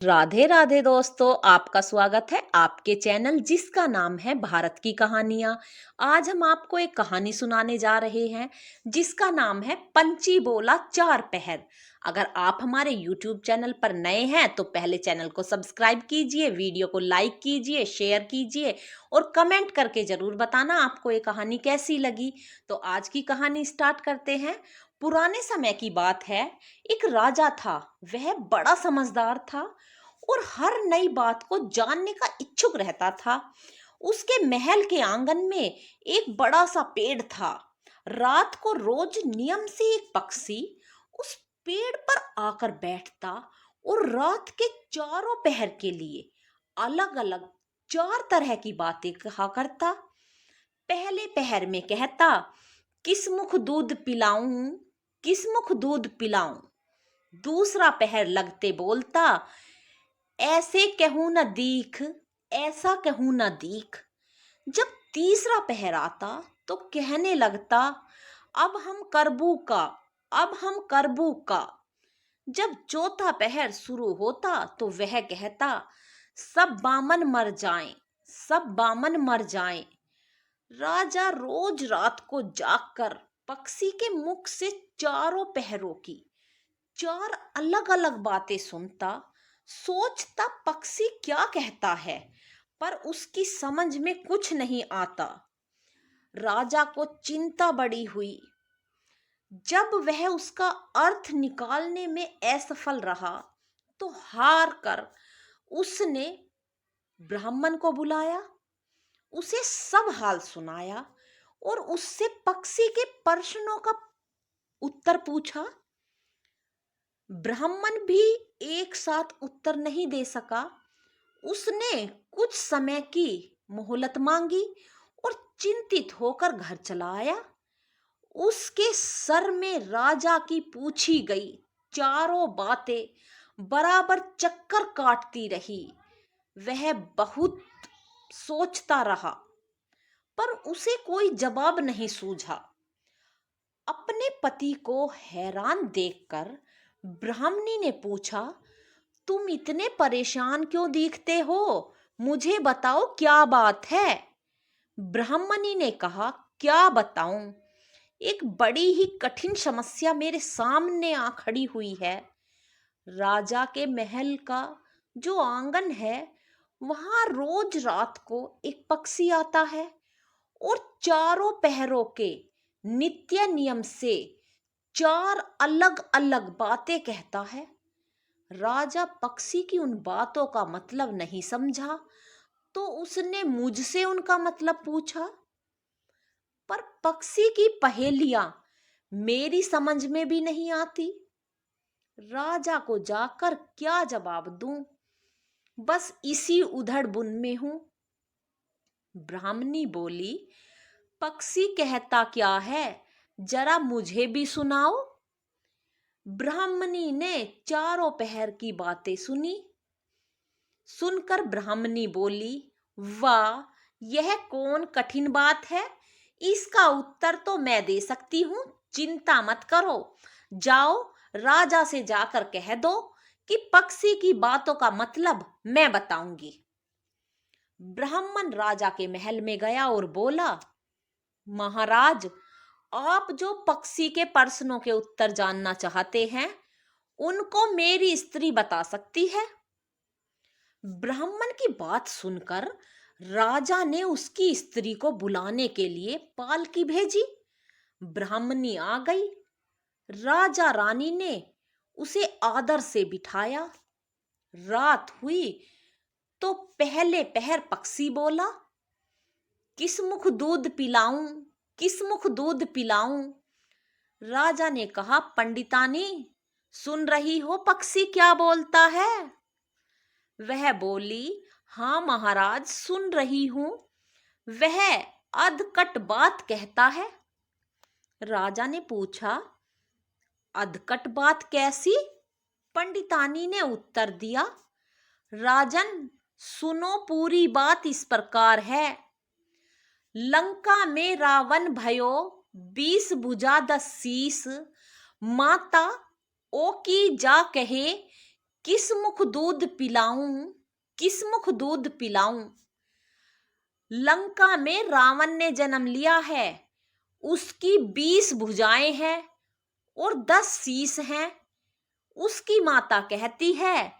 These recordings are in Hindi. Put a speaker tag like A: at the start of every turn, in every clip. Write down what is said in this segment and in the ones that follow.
A: राधे राधे दोस्तों, आपका स्वागत है आपके चैनल जिसका नाम है भारत की कहानियां। आज हम आपको एक कहानी सुनाने जा रहे हैं जिसका नाम है पंछी बोला चार पहर। अगर आप हमारे YouTube चैनल पर नए हैं तो पहले चैनल को सब्सक्राइब कीजिए, वीडियो को लाइक कीजिए, शेयर कीजिए और कमेंट करके जरूर बताना आपको ये कहानी कैसी लगी। तो आज की कहानी स्टार्ट करते हैं। पुराने समय की बात है। एक राजा था, वह बड़ा समझदार था और हर नई बात को जानने का इच्छुक रहता था। उसके महल के आंगन में एक बड़ा सा पेड़ था। रात को रोज नियम से एक पक्षी उस पेड़ पर आकर बैठता और रात के चारों पहर के लिए अलग अलग चार तरह की बातें कहा करता। पहले पहर में कहता, किस मुख दूध पिलाऊं, किस मुख दूध पिलाऊं। दूसरा पहर लगते बोलता, ऐसे कहूं न दीख, ऐसा कहूं न दीख। जब तीसरा पहर आता तो कहने लगता, अब हम करबू का, अब हम करबू का। जब चौथा पहर शुरू होता तो वह कहता, सब बामन मर जाएं, सब बामन मर जाएं। राजा रोज रात को जागकर पक्षी के मुख से चारों पहरों की चार अलग अलग बातें सुनता। सोचता पक्षी क्या कहता है, पर उसकी समझ में कुछ नहीं आता। राजा को चिंता बड़ी हुई। जब वह उसका अर्थ निकालने में असफल रहा तो हार कर उसने ब्राह्मण को बुलाया, उसे सब हाल सुनाया और उससे पक्षी के प्रश्नों का उत्तर पूछा। ब्राह्मण भी एक साथ उत्तर नहीं दे सका। उसने कुछ समय की मोहलत मांगी और चिंतित होकर घर चला आया। उसके सर में राजा की पूछी गई चारों बातें बराबर चक्कर काटती रही। वह बहुत सोचता रहा पर उसे कोई जवाब नहीं सूझा। अपने पति को हैरान देखकर ब्राह्मणी ने पूछा, तुम इतने परेशान क्यों दिखते हो, मुझे बताओ क्या बात है। ब्राह्मणी ने कहा, क्या बताऊं, एक बड़ी ही कठिन समस्या मेरे सामने आ खड़ी हुई है। राजा के महल का जो आंगन है वहां रोज रात को एक पक्षी आता है और चारों पहरों के नित्य नियम से चार अलग अलग बातें कहता है। राजा पक्षी की उन बातों का मतलब नहीं समझा तो उसने मुझसे उनका मतलब पूछा, पर पक्षी की पहेलियां मेरी समझ में भी नहीं आती। राजा को जाकर क्या जवाब दूं, बस इसी उधड़ बुन में हूं। ब्राह्मणी बोली, पक्षी कहता क्या है, जरा मुझे भी सुनाओ। ब्राह्मणी ने चारों पहर की बातें सुनी। सुनकर ब्राह्मणी बोली, वाह, यह कौन कठिन बात है, इसका उत्तर तो मैं दे सकती हूं, चिंता मत करो। जाओ राजा से जाकर कह दो कि पक्षी की बातों का मतलब मैं बताऊंगी। ब्राह्मण राजा के महल में गया और बोला, महाराज, आप जो पक्षी के प्रश्नों के उत्तर जानना चाहते हैं उनको मेरी स्त्री बता सकती है। ब्राह्मण की बात सुनकर राजा ने उसकी स्त्री को बुलाने के लिए पालकी भेजी। ब्राह्मणी आ गई। राजा रानी ने उसे आदर से बिठाया। रात हुई तो पहले पहर पक्षी बोला, किस मुख दूध पिलाऊं, किस मुख दूध पिलाऊं। राजा ने कहा, पंडितानी, सुन रही हो पक्षी क्या बोलता है। वह बोली, हाँ महाराज, सुन रही हूं। वह अधकट बात कहता है। राजा ने पूछा, अधकट बात कैसी। पंडितानी ने उत्तर दिया, राजन, सुनो, पूरी बात इस प्रकार है। लंका में रावण भयो 20 भुजा 10 शीस, माता ओ की जा कहे किस मुख दूध पिलाऊं, किस मुख दूध पिलाऊं। लंका में रावण ने जन्म लिया है, उसकी 20 भुजाएं हैं और 10 शीश हैं। उसकी माता कहती है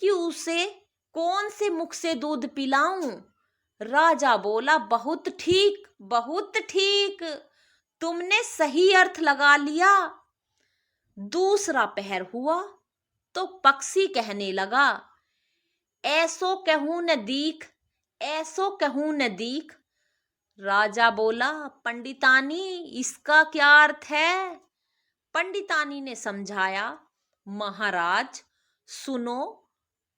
A: कि उसे कौन से मुख से दूध पिलाऊं। राजा बोला, बहुत ठीक, बहुत ठीक, तुमने सही अर्थ लगा लिया। दूसरा पहर हुआ तो पक्षी कहने लगा, ऐसो कहूं न दीख, ऐसो कहूं न दीख। राजा बोला, पंडितानी इसका क्या अर्थ है। पंडितानी ने समझाया, महाराज सुनो,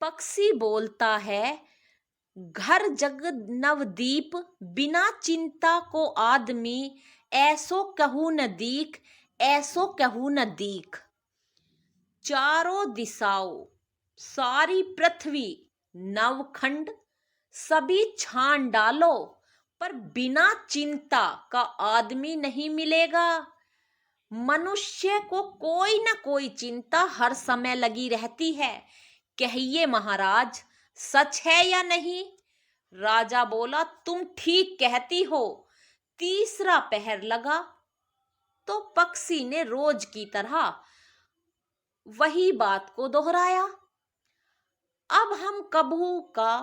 A: पक्षी बोलता है, घर जग नवदीप, बिना चिंता को आदमी, ऐसो कहूं न दीख, ऐसो कहूं न दीख। चारों दिशाओं, सारी पृथ्वी, नवखंड सभी छान डालो, पर बिना चिंता का आदमी नहीं मिलेगा। मनुष्य को कोई ना कोई चिंता हर समय लगी रहती है। कहिए महाराज, सच है या नहीं। राजा बोला, तुम ठीक कहती हो। तीसरा पहर लगा तो पक्षी ने रोज की तरह वही बात को दोहराया, अब हम कबू का,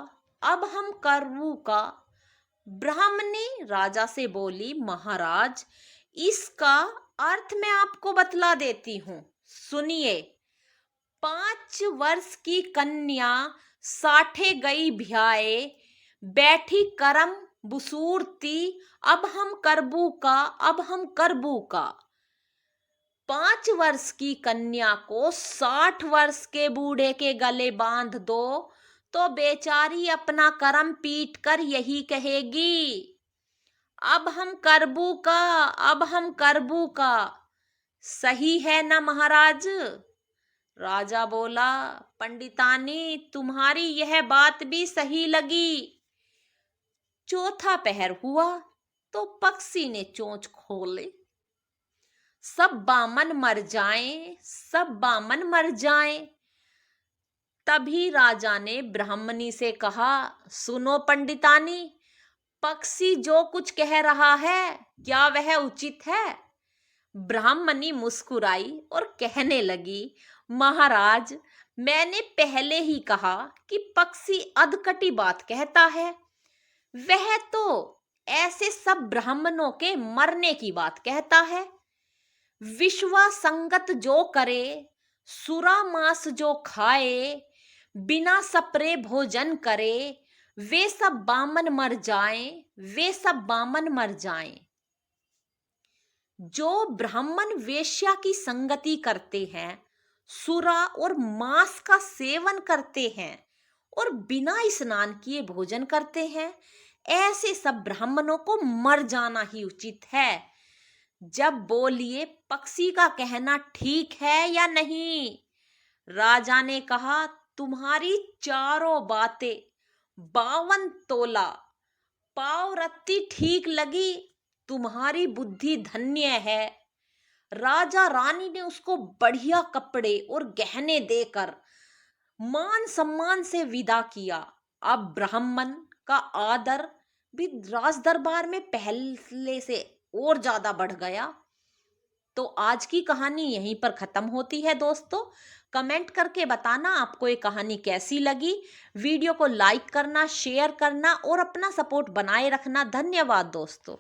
A: अब हम करबू का। ब्राह्मणी राजा से बोली, महाराज इसका अर्थ मैं आपको बतला देती हूं, सुनिए। 5 वर्ष की कन्या साठे गई ब्याए, बैठी करम बुसूरती, अब हम करबू का, अब हम करबू का। 5 वर्ष की कन्या को 60 वर्ष के बूढ़े के गले बांध दो तो बेचारी अपना करम पीट कर यही कहेगी, अब हम करबू का, अब हम करबू का। सही है ना महाराज। राजा बोला, पंडितानी तुम्हारी यह बात भी सही लगी। चौथा पहर हुआ तो पक्षी ने चोंच खोले, सब बामन मर जाएं, सब बामन मर जाएं। तभी राजा ने ब्राह्मणी से कहा, सुनो पंडितानी, पक्षी जो कुछ कह रहा है क्या वह उचित है। ब्राह्मणी मुस्कुराई और कहने लगी, महाराज मैंने पहले ही कहा कि पक्षी अधकटी बात कहता है। वह तो ऐसे सब ब्राह्मणों के मरने की बात कहता है। विश्वा संगत जो करे, सुरा मांस जो खाए, बिना सपरे भोजन करे, वे सब बामन मर जाएं, वे सब बामन मर जाएं। जो ब्राह्मण वेश्या की संगति करते हैं, सुरा और मांस का सेवन करते हैं और बिना स्नान किए भोजन करते हैं, ऐसे सब ब्राह्मणों को मर जाना ही उचित है। जब बोलिए पक्षी का कहना ठीक है या नहीं। राजा ने कहा, तुम्हारी चारों बातें 52 तोला पाव रत्ती ठीक लगी, तुम्हारी बुद्धि धन्य है। राजा रानी ने उसको बढ़िया कपड़े और गहने देकर मान सम्मान से विदा किया। अब ब्राह्मण का आदर भी राज दरबार में पहले से और ज्यादा बढ़ गया। तो आज की कहानी यहीं पर खत्म होती है दोस्तों। कमेंट करके बताना आपको ये कहानी कैसी लगी। वीडियो को लाइक करना, शेयर करना और अपना सपोर्ट बनाए रखना। धन्यवाद दोस्तों।